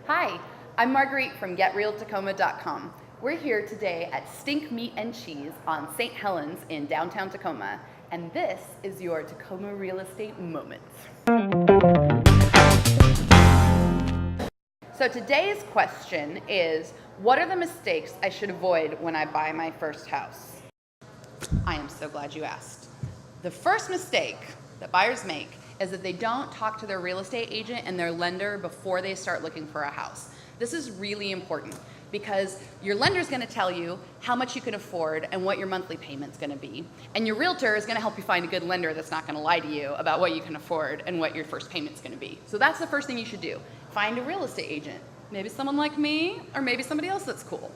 Hi, I'm Marguerite from GetRealTacoma.com. We're here today at Stink Meat and Cheese on St. Helens in downtown Tacoma, and this is your Tacoma Real Estate Moment. So today's question is, what are the mistakes I should avoid when I buy my first house? I am so glad you asked. The first mistake that buyers make is that they don't talk to their real estate agent and their lender before they start looking for a house. This is really important because your lender is going to tell you how much you can afford and what your monthly payment's going to be. And your realtor is going to help you find a good lender that's not going to lie to you about what you can afford and what your first payment's going to be. So that's the first thing you should do. Find a real estate agent. Maybe someone like me, or maybe somebody else that's cool.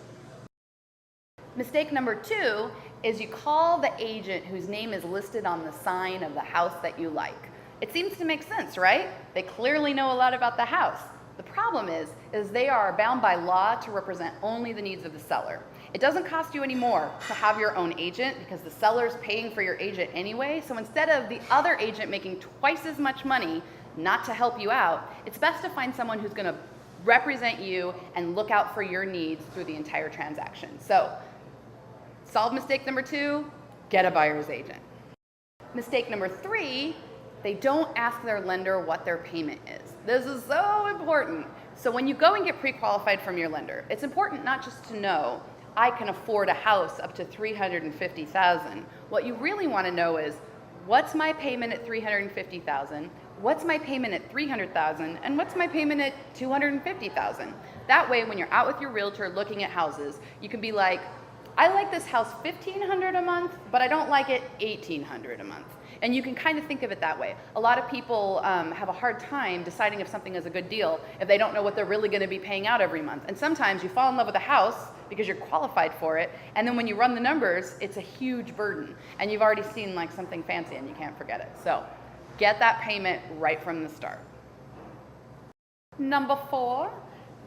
Mistake number 2 is you call the agent whose name is listed on the sign of the house that you like. It seems to make sense, right? They clearly know a lot about the house. The problem is they are bound by law to represent only the needs of the seller. It doesn't cost you any more to have your own agent because the seller's paying for your agent anyway. So instead of the other agent making twice as much money not to help you out, it's best to find someone who's going to represent you and look out for your needs through the entire transaction. So solve mistake number 2, get a buyer's agent. Mistake number 3, they don't ask their lender what their payment is. This is so important. So when you go and get pre-qualified from your lender, it's important not just to know, I can afford a house up to $350,000. What you really want to know is, what's my payment at $350,000? What's my payment at $300,000? And what's my payment at $250,000? That way, when you're out with your realtor looking at houses, you can be like, I like this house $1,500 a month, but I don't like it $1,800 a month. And you can kind of think of it that way. A lot of people have a hard time deciding if something is a good deal if they don't know what they're really going to be paying out every month. And sometimes you fall in love with a house because you're qualified for it, and then when you run the numbers, it's a huge burden. And you've already seen like something fancy and you can't forget it. So get that payment right from the start. Number 4,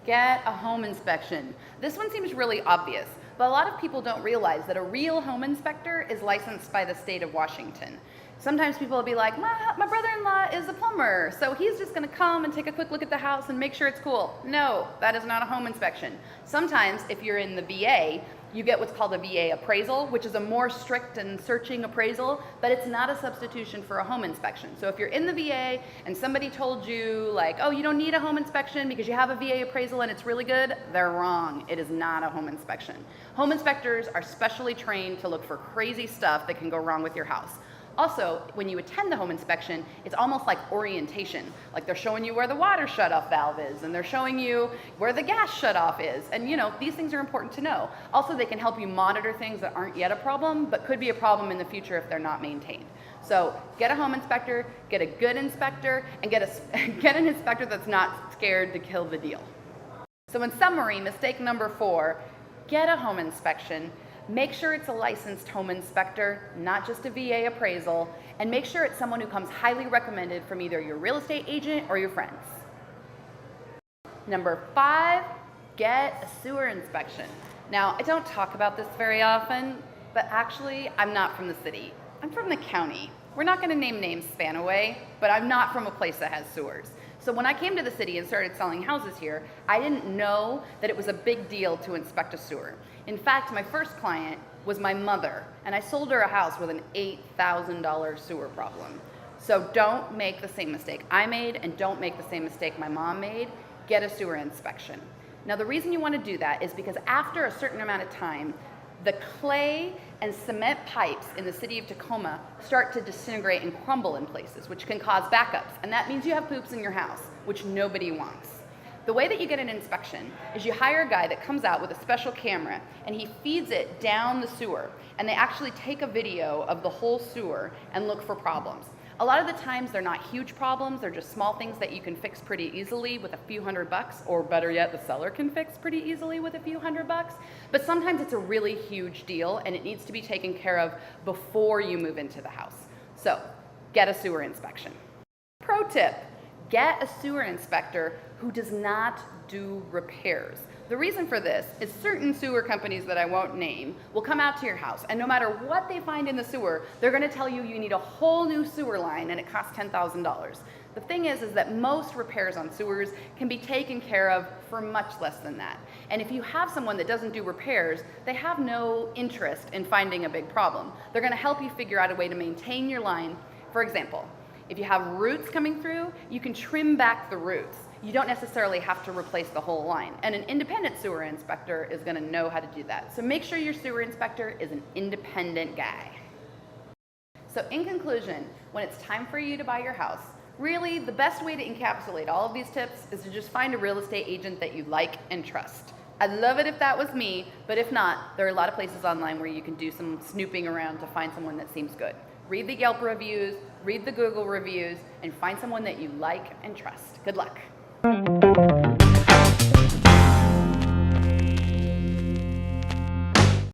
get a home inspection. This one seems really obvious, but a lot of people don't realize that a real home inspector is licensed by the state of Washington. Sometimes people will be like, my brother-in-law is a plumber, so he's just gonna come and take a quick look at the house and make sure it's cool. No, that is not a home inspection. Sometimes if you're in the VA, you get what's called a VA appraisal, which is a more strict and searching appraisal, but it's not a substitution for a home inspection. So if you're in the VA and somebody told you like, oh, you don't need a home inspection because you have a VA appraisal and it's really good, they're wrong. It is not a home inspection. Home inspectors are specially trained to look for crazy stuff that can go wrong with your house. Also, when you attend the home inspection, it's almost like orientation. Like they're showing you where the water shutoff valve is, and they're showing you where the gas shutoff is. And you know, these things are important to know. Also, they can help you monitor things that aren't yet a problem, but could be a problem in the future if they're not maintained. So get a home inspector, get a good inspector, and get an inspector that's not scared to kill the deal. So in summary, mistake number 4, get a home inspection. Make sure it's a licensed home inspector, not just a VA appraisal, and make sure it's someone who comes highly recommended from either your real estate agent or your friends. Number 5, get a sewer inspection. Now, I don't talk about this very often, but actually, I'm not from the city. I'm from the county. We're not going to name names Spanaway, but I'm not from a place that has sewers. So when I came to the city and started selling houses here, I didn't know that it was a big deal to inspect a sewer. In fact, my first client was my mother, and I sold her a house with an $8,000 sewer problem. So don't make the same mistake I made, and don't make the same mistake my mom made. Get a sewer inspection. Now, the reason you want to do that is because after a certain amount of time, the clay and cement pipes in the city of Tacoma start to disintegrate and crumble in places, which can cause backups. And that means you have poops in your house, which nobody wants. The way that you get an inspection is you hire a guy that comes out with a special camera and he feeds it down the sewer, and they actually take a video of the whole sewer and look for problems. A lot of the times they're not huge problems, they're just small things that you can fix pretty easily with a few $100, or better yet, the seller can fix pretty easily with a few $100. But sometimes it's a really huge deal and it needs to be taken care of before you move into the house. So get a sewer inspection. Pro tip, get a sewer inspector who does not do repairs. The reason for this is certain sewer companies that I won't name will come out to your house, and no matter what they find in the sewer, they're going to tell you you need a whole new sewer line and it costs $10,000. The thing is that most repairs on sewers can be taken care of for much less than that. And if you have someone that doesn't do repairs, they have no interest in finding a big problem. They're gonna help you figure out a way to maintain your line. For example, if you have roots coming through, you can trim back the roots. You don't necessarily have to replace the whole line. And an independent sewer inspector is gonna know how to do that. So make sure your sewer inspector is an independent guy. So in conclusion, when it's time for you to buy your house, really, the best way to encapsulate all of these tips is to just find a real estate agent that you like and trust. I'd love it if that was me, but if not, there are a lot of places online where you can do some snooping around to find someone that seems good. Read the Yelp reviews, read the Google reviews, and find someone that you like and trust. Good luck.